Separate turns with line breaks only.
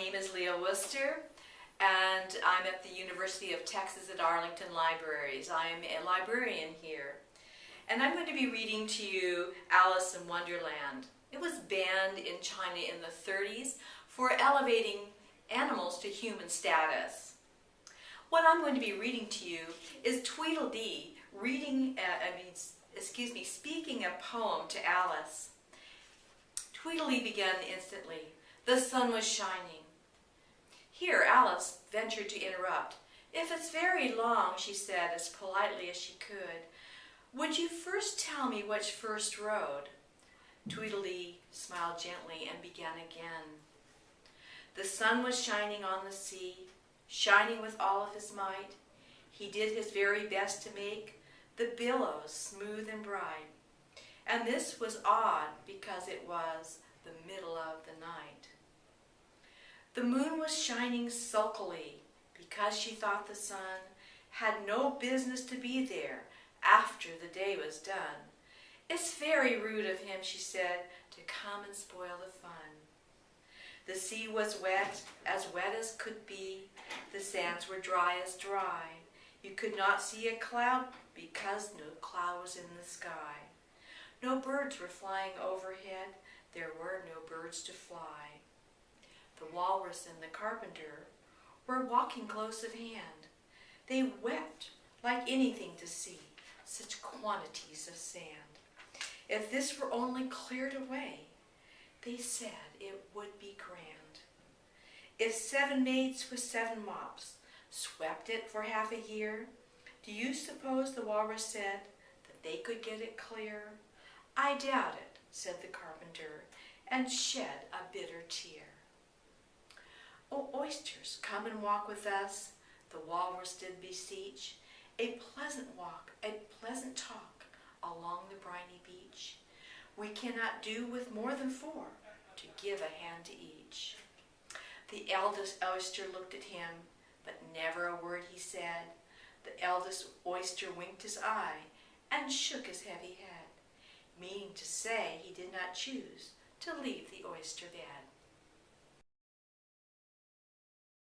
name is Leah Worcester, and I'm at the University of Texas at Arlington Libraries. I'm a librarian here, and I'm going to be reading to you Alice in Wonderland. It was banned in China in the 30s for elevating animals to human status. What I'm going to be reading to you is Tweedledee speaking a poem to Alice. Tweedledee began instantly. The sun was shining. Here Alice ventured to interrupt. If it's very long, she said as politely as she could, would you first tell me which first road? Tweedledee smiled gently and began again. The sun was shining on the sea, shining with all of his might. He did his very best to make the billows smooth and bright. And this was odd because it was the middle of the night. The moon was shining sulkily because she thought the sun had no business to be there after the day was done. It's very rude of him, she said, to come and spoil the fun. The sea was wet as could be. The sands were dry as dry. You could not see a cloud because no cloud was in the sky. No birds were flying overhead. There were no birds to fly. The walrus and the carpenter were walking close at hand. They wept like anything to see such quantities of sand. If this were only cleared away, they said it would be grand. If 7 maids with 7 mops swept it for half a year, do you suppose, the walrus said, that they could get it clear? I doubt it, said the carpenter, and shed a bitter tear. Oh, oysters, come and walk with us, the walrus did beseech. A pleasant walk, a pleasant talk along the briny beach. We cannot do with more than 4 to give a hand to each. The eldest oyster looked at him, but never a word he said. The eldest oyster winked his eye and shook his heavy head, meaning to say he did not choose to leave the oyster bed.